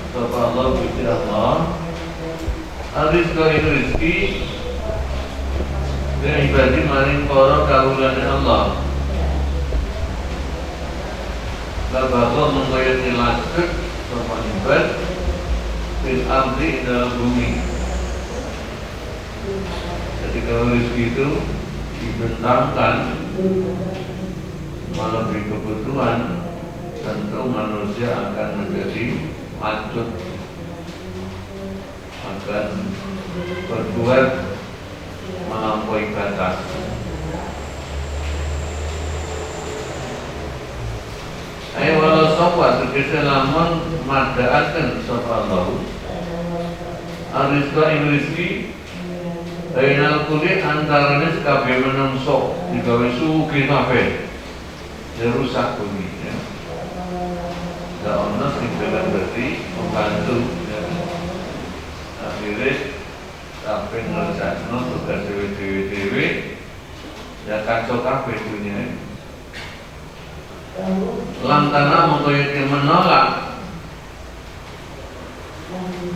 sapa Allah Gusti Allah rizqa ini rizki dan ibadi maring para kawulane Allah. Lalu mengkoyot nilaskek sapa ibad fil ardi dalam bumi. Jadi kalau rezeki itu dibentangkan melebihi kebutuhan, tentu manusia akan menjadi macut, akan berbuat melampaui batas. Ayo walau sopa tegese lamun madaaken sapa Allah arizqa ing rezeki bainal kuli antarane kabeh menungso digawe sugih kabeh ya rusak bumi ya. Gak ono sing dalan berarti membantu ya. Akhirnya kabeh ngerjakno tugas dhewe-dhewe ya kacau kabeh dunia. Lantana mengkoyoti menolak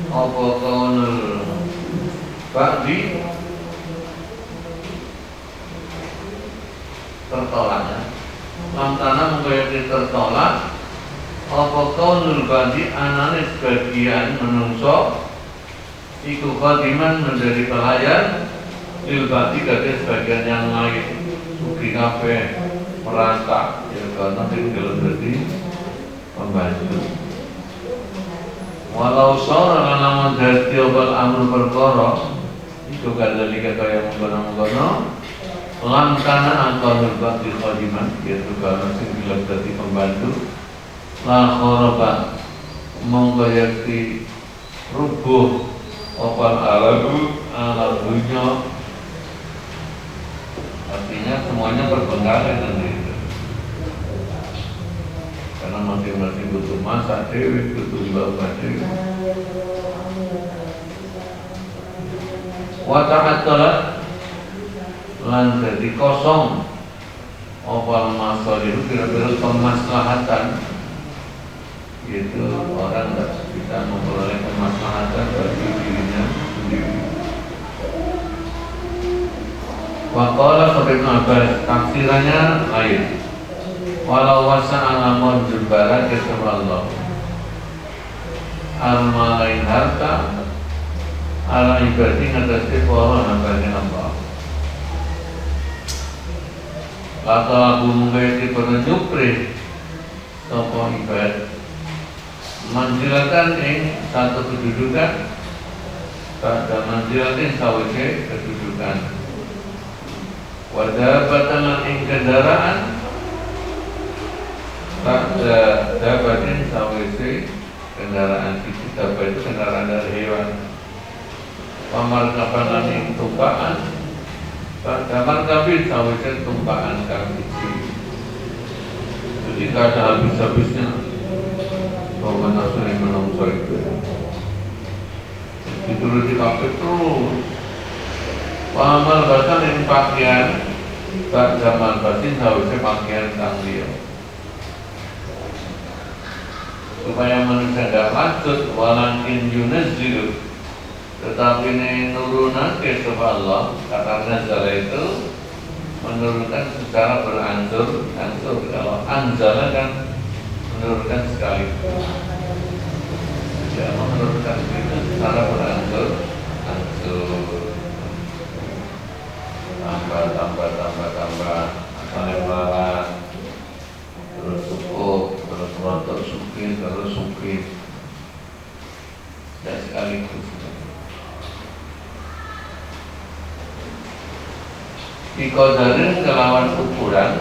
apa kaunul ba'di tertolaknya. Lantana mengkoyoti tertolak apa kaunul ba'di anane sebagian menungso iku khadiman menjadi pelayan lil ba'di kate sebagian yang lain sugi kabeh merasa ya karena tinggal berarti membantu. Walau seorang namun dari tiobal amru perkara itu kadali kata yang mengkono-mengkono lantana angkau berbakti khadiman yaitu karena tinggal berarti membantu la khoroba mengkoyakti rubuh opal ala dunya. Artinya semuanya berbengkali nanti itu. Karena masing-masing butuh masak dewi, butuh bawa dewi. Wata'atalah lan jadi kosong opal masalih kira-kira kemaslahatan, yaitu orang tidak bisa memperoleh kemaslahatan bagi dirinya sendiri. Waqala Ibnu Abbas tafsirannya lain. Walau wasa alamun jubara kesemallah al-malain harta ala ibadi ngatasi para hambanya Allah. Lata lagu mengkaiti penyupri sopo ibad manjilatan ing satu kedudukan pada manjilatin sawise kedudukan. Wadabatan ing kendaraan pada dapatin sawise kendaraan fisik. Dapat itu kendaraan dari hewan. Pamarkapan ing tumpaan pada markabin sawise tumpaan kami. Jadi tak ada habis-habisnya bahwa nafsu yang menungso itu dituruti kabeh terus. Pamal basan yang pakaian tak zaman basin harusnya pakaian sang dia supaya manusia tidak lanjut walakin yunazzilu tetapi ini nurunake sebab Allah kata nazala itu menurunkan secara beransur. Kalau anzala kan menurunkan sekali, tidak menurunkan itu secara beransur tambah lebaran terus cukup terus rontok suki terus suki dan sekaligus dikodarin kelawan ukuran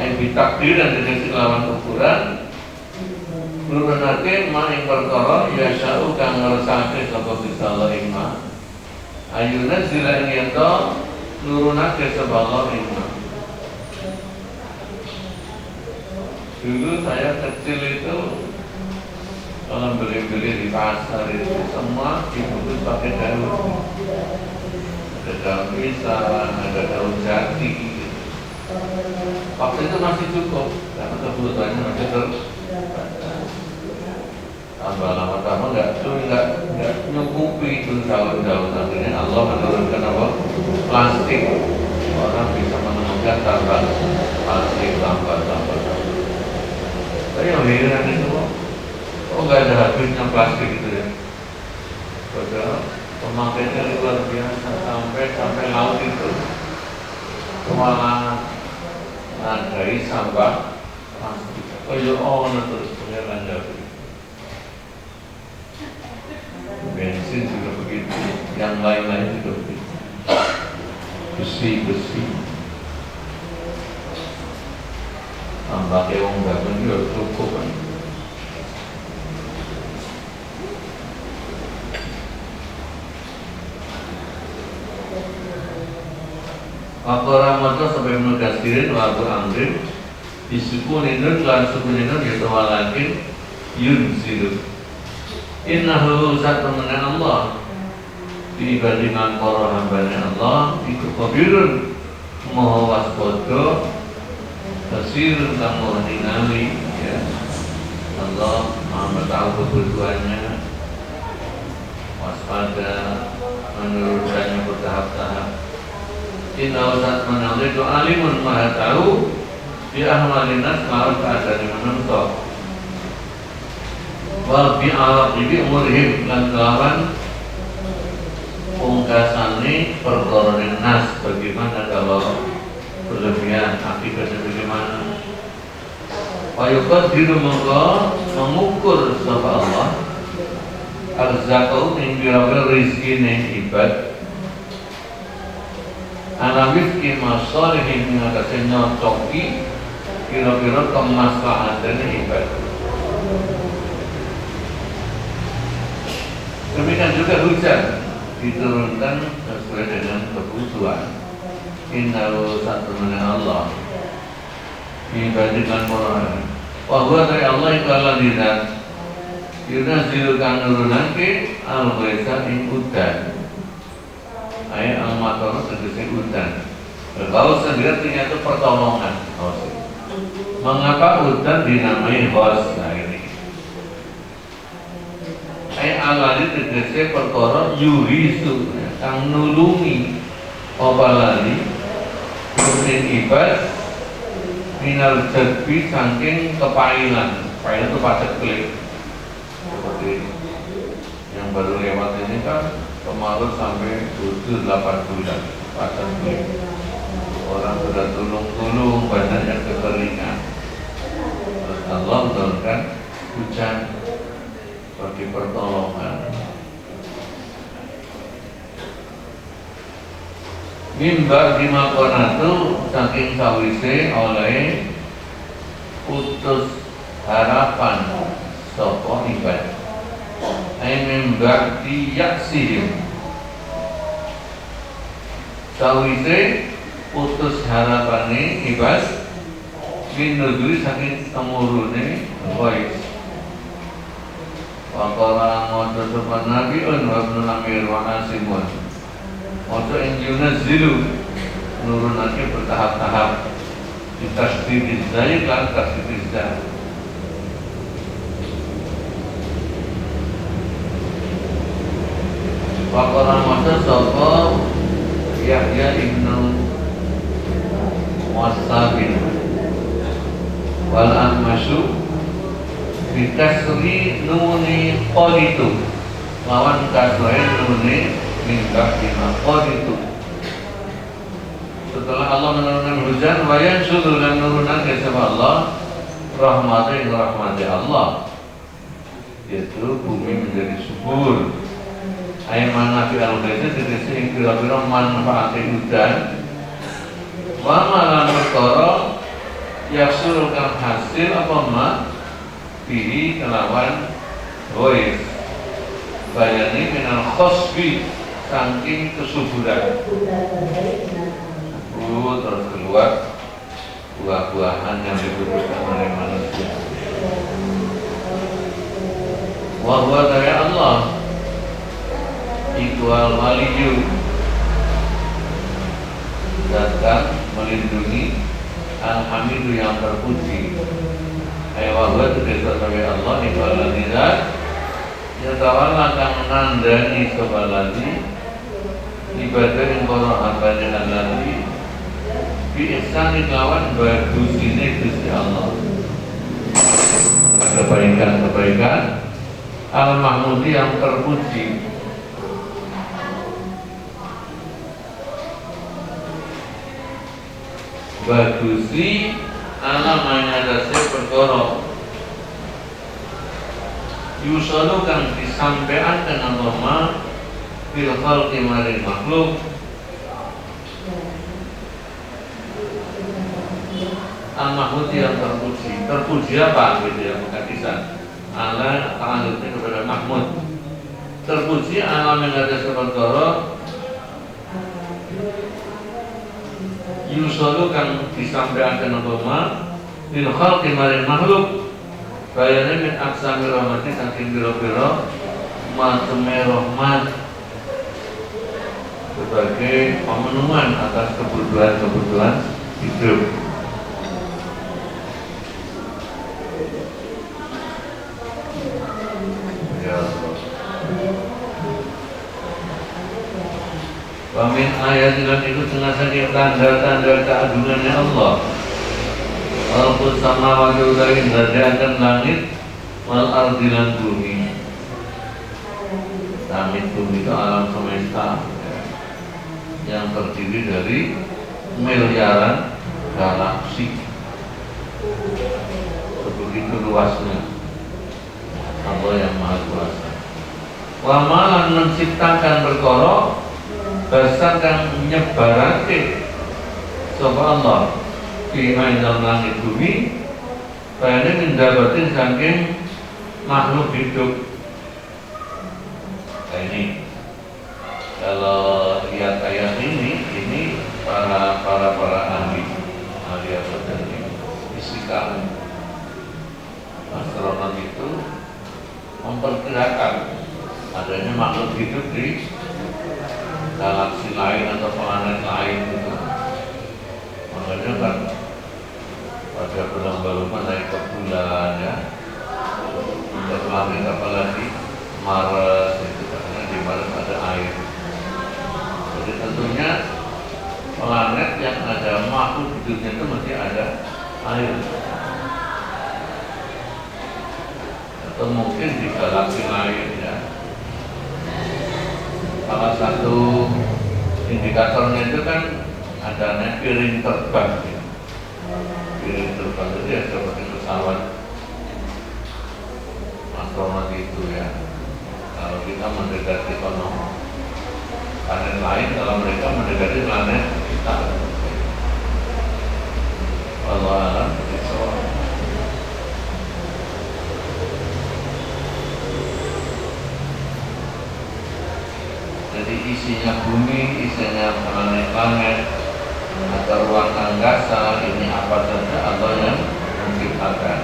yang ditakdir dan dikasih kelawan ukuran nurunake maing perkara ya sya'u kang ngeresake sapa Gusti Allah ima ayuna sila ing ento nurunake sapa Allah ima. Dulu saya kecil itu kalau beli-beli di pasar itu semua dibungkus pakai daun. Ada daun pisang, ada daun jati gitu. Waktu itu masih cukup karena kebutuhannya masih terbatas. tambah lama-lama nggak nyukupi itu daun-daun. Akhirnya Allah menurunkan apa? Plastik. Orang bisa menemukan tambah plastik, tambah. Tapi yang heran itu nggak ada habisnya plastik itu ya. Padahal pemakaiannya luar biasa sampai laut itu malah ngadai sampah plastik. Terus pengeran jadi. Bensin juga begitu, yang lain-lain juga begitu. Besi tambah keong bangun juga cukup kan. Waktu Ramadan sampai menegasirin waktu ambil disukun itu lan sukun itu yaitu walakin yunzilu innahu sat'amana Allah dibandingkan para hambanya Allah itu kabirun maha waspada kasirun kang maha ningali ya. Allah maha tahu kebutuhannya, waspada, menurunkannya bertahap-tahap. Inna usat menalih itu alimun maha tahu di ahmalinas kelawan keadaan menentok wal bi'alaqibi umurhim lan kelawan pungkasane perkara nas, bagaimana kalau berlebihan akibatnya bagaimana. Wayukat diru mengukur sapa Allah arzakau ing bira-bira rizkine ibad ala wifki masalihin mengatasi nyocoki kira-kira kemaslahatan ibad. Demikian juga hujan diturunkan sesuai dengan kebutuhan. Innahu sat'amana Allah dibandingkan orang. Wahwa dari Allah itu Allah lihat yunazzilu kang nurunake al-ghaitha ing udan. Ayat al-matar tegese udan. Kalau sendiri ternyata pertolongan. Mengapa udan dinamai ghos? Nah ini. Ayat al-lali tegese perkara yurisu kang nulungi apa lali mungkin ibad minal jadbi saking kepailan. Pailan itu paceklik. Seperti yang baru lewat ini kan kemarin sampai 8 bulan paceklik. Orang sudah tulung-tulung, banyak yang kekeringan. Terus Allah menurunkan hujan bagi pertolongan. Mimbar di makonatu saking sawise oleh putus harapan sapa ibad. Ai mimbar di yaksihim sawise putus harapane ibad min nuzuli saking temurune wais. Waqala mojo sopan nabi wa ibnu amir wa nasimun mojo yang yunazzilu nurunake bertahap-tahap ditasdid zai lan tasdid zai. Waqala mojo sapa Yahya ibnu Wasabin wal ahmasyu bikasri nuni qaditu lawan kasroe nuni minta bima qaditu. Setelah Allah menurunkan hujan wayan sudur dan nurunan kepada Allah rahmati Allah, yaitu bumi menjadi subur. Ayat mana fi al-ghaitha tegese ing pira-pira manfaat hujan wa malan perkara yasurkan hasil apa ma bihi kelawan gois bayani minal khosbi saking kesuburan. Terus keluar buah-buahan yang dibutuhkan oleh manusia. Wahwa dari Allah ikwal waliyu datang melindungi al-hamidu yang terpuji. Wahwa itu dari Allah ikwal waliyu tawalla kang nandani sapa lali ibadah yang kono hambane lali bi ihsani kelawan bagusine Gusti Allah. Kebaikan-kebaikan al-mahmudi yang terpuji. Bagusi ala manyadase perkara yusono kang disampaikan Allah ma fil khalqi maring makhluk al-mahmudi yang terpuji. Terpuji apa gitu ya, mengatakan ala ta'aluknya kepada Mahmud. Terpuji ala mengatakan perkara yusolu kang disampaikan Allah fil khalqi maring makhluk bayane min aksami rahmati saking biro-biro maceme rahmat sebagai pemenuhan atas kebutuhan-kebutuhan hidup. Ya Allah. Wa min ayatilan itu tengah saking tanda-tanda keagungannya Allah. Walaupun sama wajah utawi ndadekaken langit wal ardi lan bumi. Langit bumi itu alam semesta yang terdiri dari miliaran galaksi. Begitu luasnya Allah yang Maha Kuasa. Wa malan menciptakan perkara berdasarkan menyebarake sapa Allah fi dalam langit bumi bayane mendapatin saking makhluk hidup. Nah, ini kalau lihat ayat ini para ahli apa tadi fisika astronom itu memperkirakan adanya makhluk hidup di galaksi lain atau planet lain gitu. Makanya kan pada berlomba-lomba naik ke bulan ya, ke planet apalagi Mars itu karena di Mars ada air. Jadi tentunya planet yang ada makhluk hidupnya itu mesti ada air. Atau mungkin di galaksi lain ya. Salah satu indikatornya itu kan adanya piring terbang ya. Piring terbang itu ya seperti pesawat astronot itu ya. Kalau kita mendekati planet lain, kalau mereka mendekati planet kita, Allah alam begitu. Jadi isinya bumi, isinya planet-planet atau ruang angkasa ini apa saja Allah yang menciptakan.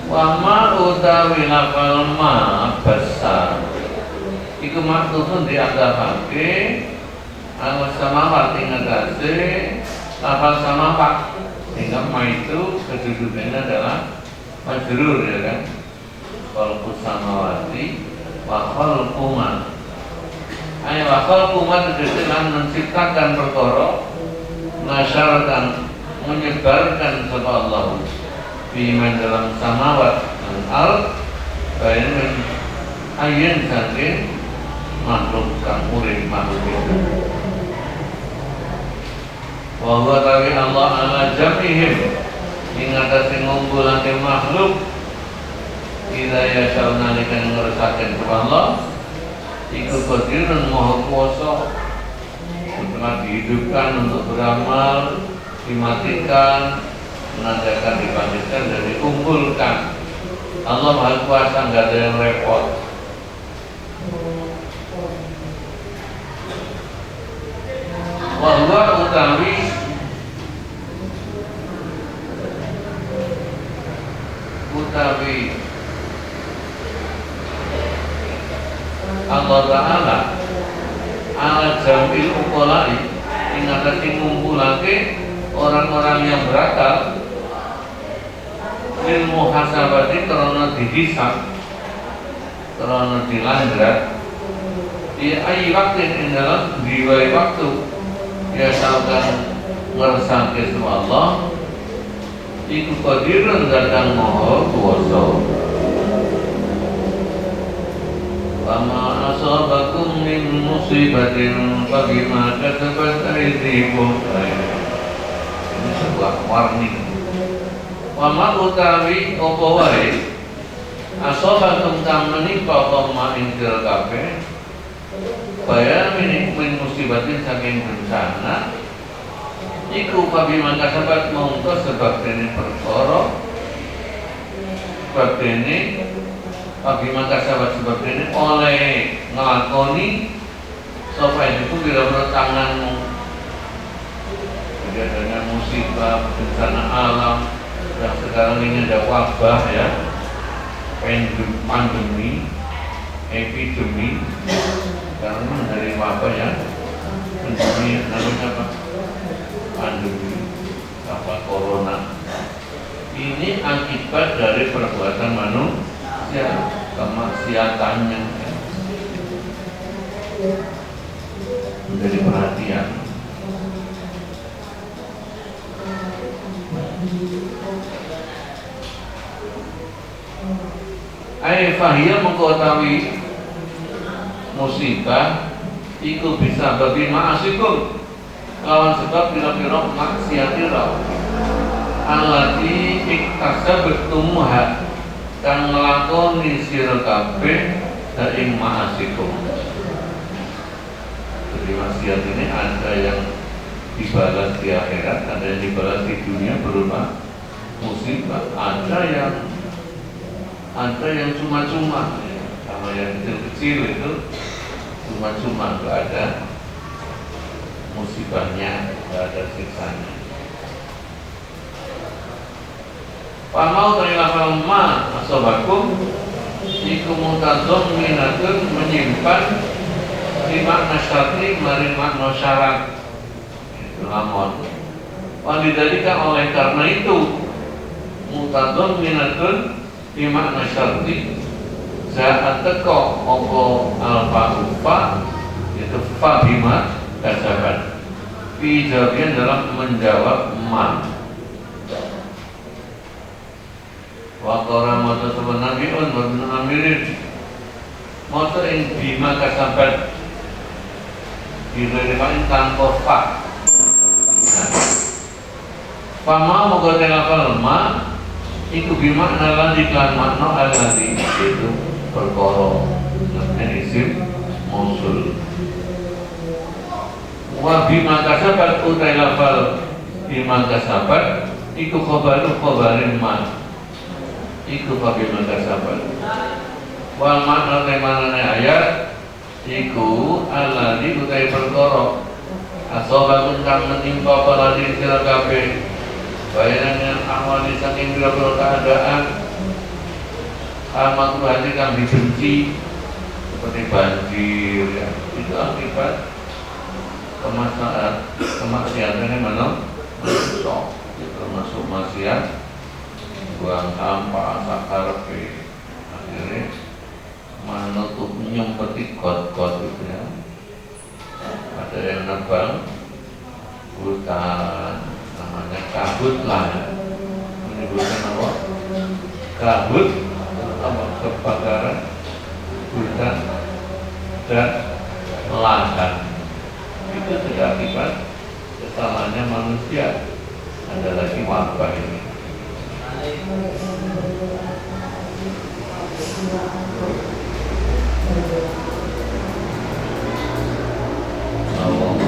Wama utawi lafal ma besar iku maksudun dianggapake awas samawat ingatase lafal samawat sehingga ma itu kedudukannya adalah majrur ya kan, khalqus samawati wa khalquma. Ay wa khalquma itu menciptakan perkara, nasyarkan menyebarkan sapa Allah biman dalam samawat dan ard bayan ayat saking makhluk kang urip makhluk itu. Wa huwa tawi Allah ala jamihim ing atase ngumpulake makhluk ida ya saunalika ngersakaken Allah iku qadirun maha kuwasa untuk dihidupkan, untuk beramal, dimatikan, menandakan, dibangkitkan dan dikumpulkan. Allah Maha Kuasa, nggak ada yang repot. Wahwa utawi Allah Ta'ala ala jamil ukolai ingatasi ngumpulake orang-orang yang berakal lil muhasabati karena dihisab, karena dilandrat di ayi waktu ing dalam diwai waktu ya saukan ngersake sama Allah iku qadirun datang maha kuwasa. Wama asabakum min musibatin fabima kasabat aydikum. Ini sebuah warning. Wama utawi apa wae asabakum kang menimpa apa ing sira kabeh bayar min musibatin saking bencana iku fabima kasabat mongko sebab dene perkara sebab dene bagi maka sahabat sebab ini oleh ngelakoni sapa itu bila tanganmu. Jadi adanya musibah, bencana alam yang sekarang ini ada wabah ya, pandemi, epidemi, karena dari wabah ya, pandemi namanya apa? Pandemi, apa corona. Ini akibat dari perbuatan manusia. Ya, kemaksiatannya ya. Menjadi perhatian. Fahiyah mengetahui musibah iku bisa bagi ma'asikum lawan sebab pira-pira maksiatira allati iktasabtumuha kang nglakoni sira kabeh ing ma'asikum. Jadi maksiat ini ada yang dibalas di akhirat, ada yang dibalas di dunia berupa musibah, ada yang cuma-cuma, sama yang kecil-kecil itu cuma-cuma, nggak ada musibahnya, nggak ada siksanya. Pamau terilakan ma asobakum iku mutadzom minatun menyimpan di makna syarti mari makna syarat itu lamon. Walidhalika oleh karena itu mutadzom minatun di makna syarti saat teko opo alfa ufa itu fabima kasaban jawabian dalam menjawab ma. Wakora moto sebuah nabiun Wabnu amirin moto yang bima kasabat diberikan tanpa fa Fama moga telafal ma iku bima nalan diklan makna alladhi itu perkara namanya isim mausul. Wa bima kasabat utai lafal bima kasabat iku khobarin ma iku bagaimana kasabat. Wal makna temanane ayat iku alladzi utai perkara asobatun kang menimpa paladin sira kabeh bayaran awali saking pira-pira keadaan makruhane kang dibenci seperti banjir ya. Itu akibat kemaksiatan yang mana masuk termasuk maksiat buang sampah sakarpe akhirnya menutup nyumpeti got-got gitu ya. Ada yang nebang hutan namanya kabut lah ya. Menyebutkan apa? Kabut apa kebakaran hutan dan lahan itu tidak akibat kesalahannya manusia. Ada lagi wabah ini.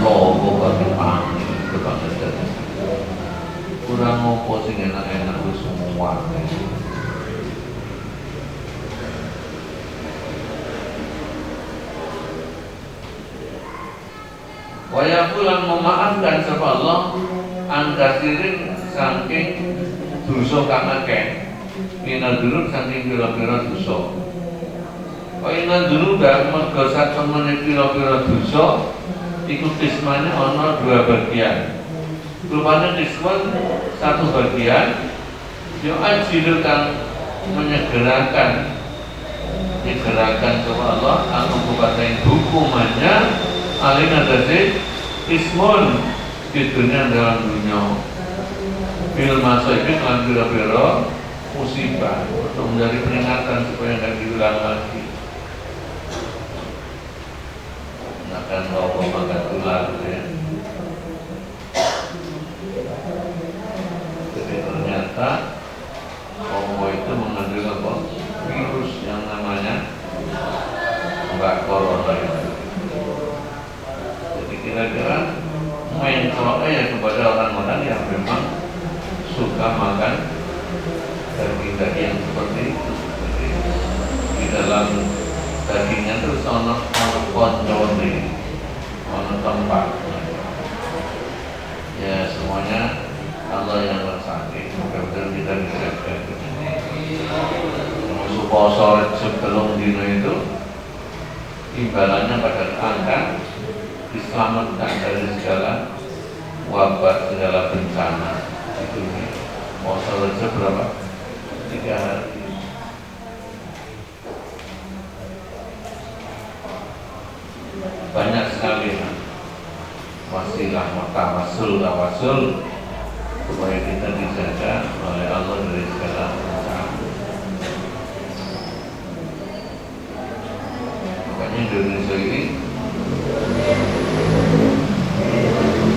Logo bagi pangi kebangetan. Kurang ngopo sing enak-enak wis semua. Waya pulang memaafkan sapa Allah angkasirin saking dosa kang akeh. Minal dzunub saking pira-pira dosa. Wa inna dzunuba mergo sak temene pira-pira dosa iku kismane ana dua bagian. Rupanya kisman satu bagian Yo ajilu kang menyegerakan sama Allah anu kubatain hukumannya alin adase ismun di dunia dalam dunia bil masaibin lan biro-biro musibah untuk menjadi peringatan supaya tidak diulang lagi. Makan rokok makan tular ya. Jadi ternyata rokok itu mengandung apa? Virus yang namanya mbak corona itu. Jadi kira-kira mencolok ya kepada orang-orang yang memang suka makan daging-daging yang seperti itu. Jadi di dalam dagingnya itu ono konjone, ono tempat. Ya semuanya Allah yang bersakti. Mudah-mudahan kita dijaga. Puasa sebelum dino itu imbalannya pada angka diselamatkan dari segala wabah, segala bencana. Itu puasa Rajab berapa? 3 hari. Banyak sekali wasilah tawasul supaya kita dijaga oleh Allah dari segala bencana. Makanya Indonesia ini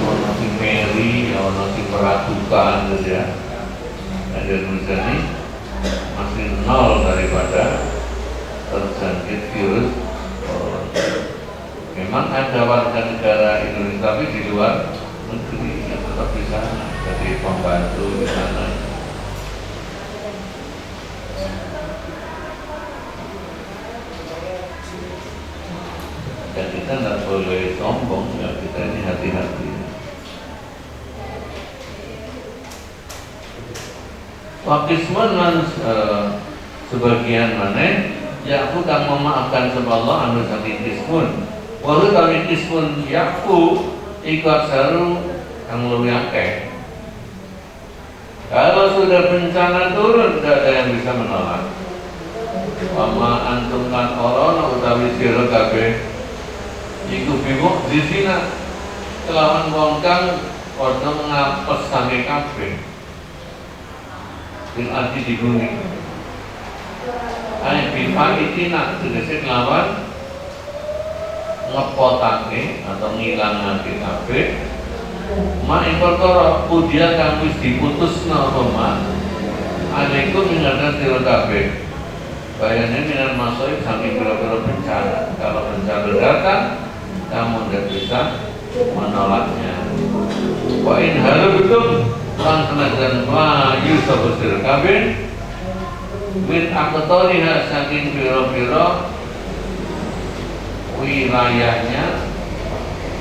ono sing meri, ono sing meragukan gitu ya. Indonesia ini masih nol daripada terjangkit virus. Memang ada warga negara Indonesia tapi di luar negeri yang tetap di sana, jadi pembantu di sana. Dan kita tidak boleh sombong ya, kita ini hati-hati. Wakisman lan sebagian mana ya aku tak memaafkan sama Allah anu saking ismun. Walau kami ismun yaku ikut seru yang lebih akeh. Kalau sudah bencana turun tidak ada yang bisa menolak. Wama antum lan corona utawi sira kabeh iku bingung di sini kelawan wong kang padha ngapes sange kabeh. Bil arti di bumi. Ane bifa itina tegese kelawan ngepotake atau ngilangake kabeh mak ing perkara pudia kang wis diputusna apa mak alaikum minadna sira kabeh bayane minan masaib saking pira-pira bencana. Kalau bencana datang kamu tidak bisa menolaknya. Wa in halabtum lan senajan ma yusab sira kabeh min aqtariha saking pira-pira wilayahnya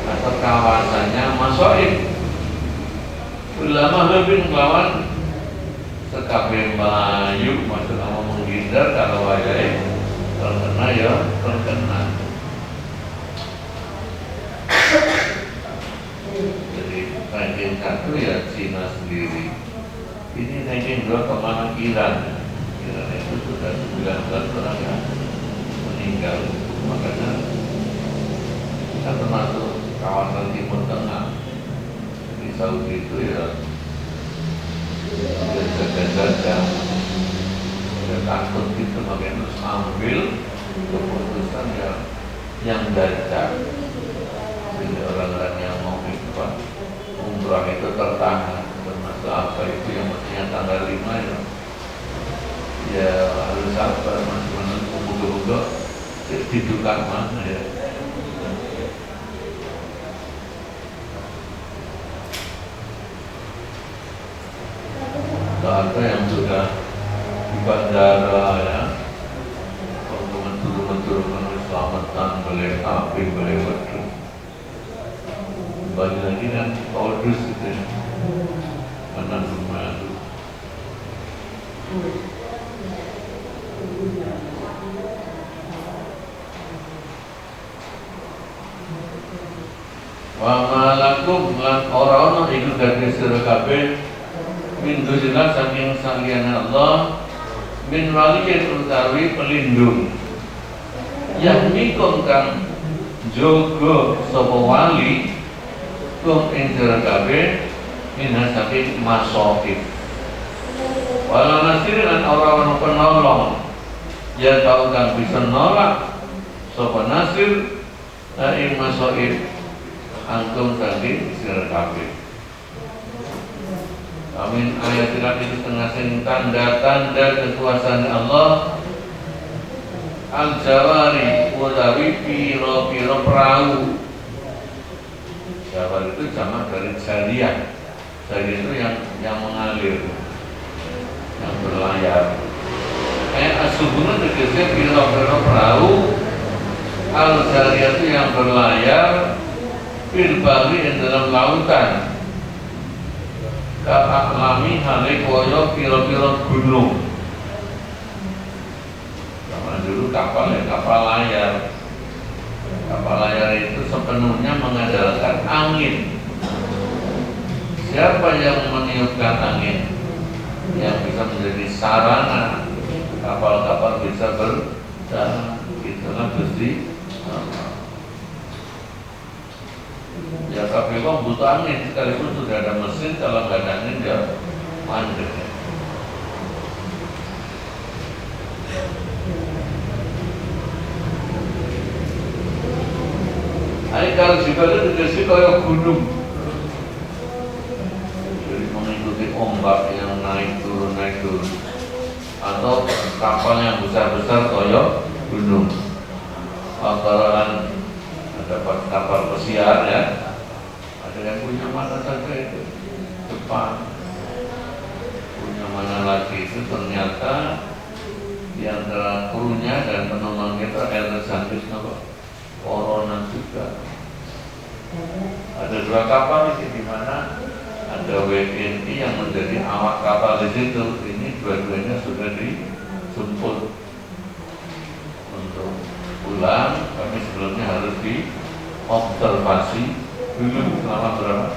atau kawasannya masaib ulama lebih melawan sekabeh melayu maksudnya mau menghindar kalau wajahnya terkena ya terkena. Jadi ranking 1 ya Cina sendiri, ini ranking 2 kemana Iran. Iran itu sudah 19 orang yang meninggal. Makanya kita termasuk kawasan Timur Tengah di Saudi itu ya jaga-jaga ya takut gitu, makanya harus ambil keputusan yang dajjal. Jadi orang-orang yang mau ikut umrah itu tertahan, termasuk apa itu yang mestinya tanggal 5 ya harus sabar masih menunggu buka-buka diduga mana ya. Ada yang sudah di bandara ya, turun-turun keselamatan boleh api boleh wedus, bagi lagi kan odus itu ya, menanggung madu. Wa malakum lan ora ana iku gadhe sira kabeh min dunillah saking saliyane Allah, min waliyin utawi pelindung, yahmikum kang jogo sapa wali kum ing sira kabeh minha saking masaqib. Wala nasirin lan ora ana penolong ya tau kang bisa nolak sapa nasir ing masaqib angkum saking sira kabeh. Amin. Ayat itu setengah sing tanda-tanda kekuasaan Allah. Al-Jawari utawi piro-piro perahu. Jawari itu jamak dari jariyah. Jariyah itu yang mengalir, yang berlayar. Asubungan tegese piro-piro perahu. Al-Jariyah itu yang berlayar fil bahri dalam lautan. Ka'aklami hale koyo piro-piro gunung. Zaman dulu kapal ya kapal layar. Kapal layar itu sepenuhnya mengandalkan angin. Siapa yang meniupkan angin yang bisa menjadi sarana kapal-kapal bisa berjalan? Itulah Gusti Allah. Ya tapi kok butuh angin, sekalipun sudah ada mesin, kalau nggak ada angin ya mandek. Kalau jika itu dikasih kayak gunung, jadi mengikuti ombak yang naik turun, atau kapal yang besar kayak gunung. Antara ada kapal pesiar ya. Ada yang punya mana saja itu Jepang, punya mana lagi itu ternyata di antara krunya dan penumpang kita ada sandwich corona juga. Ada 2 kapal di mana ada WNI yang menjadi awak kapal di situ. Ini dua-duanya sudah dijemput untuk pulang. Kami sebelumnya harus diobservasi dulu selama berapa?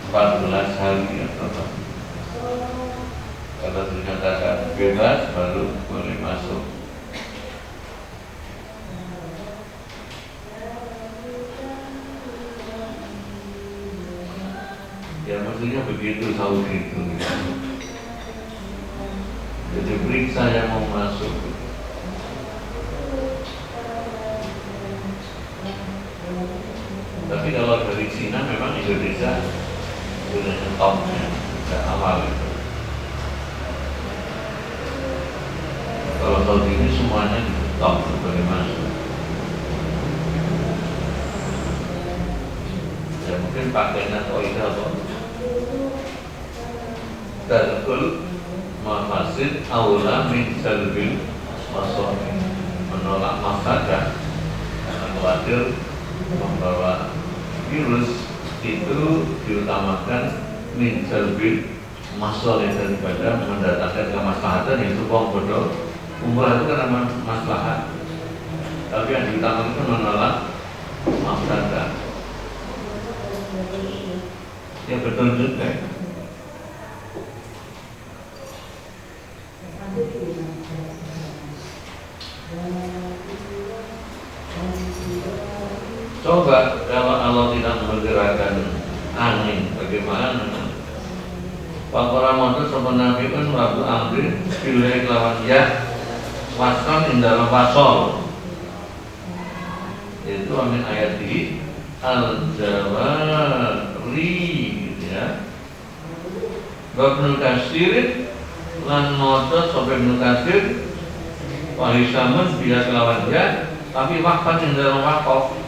14 hari atau apa. Kalau dinyatakan bebas baru boleh masuk. Ya maksudnya begitu Saudi itu. Jadi periksa yang mau masuk. Tapi kalau dari Cina memang Indonesia sudah nyetopnya sejak awal itu. Kalau Saudi ini semuanya ditop sebagai masuk. Ya mungkin pakainya kaidah apa? Darul mafasid aula min jalbil masalih, menolak mafsadah karena khawatir membawa virus itu diutamakan min jalbil masalih daripada mendatangkan kemaslahatan, yaitu wong bodoh umrah itu karena maslahat, tapi yang diutamakan itu menolak mafsadah. Ya betul juga. Coba kalau Allah tidak menggerakkan angin, bagaimana? Pakora motor sebenarnya kan waktu ambil pilih lawan ya wasal dalam pasol. Itu amin ayat di Al-Jawari gitu ya. Ibnu Katsir lan motor sampai Ibnu Katsir wahisamun bila kelawan ya, tapi wakfan dalam wakaf.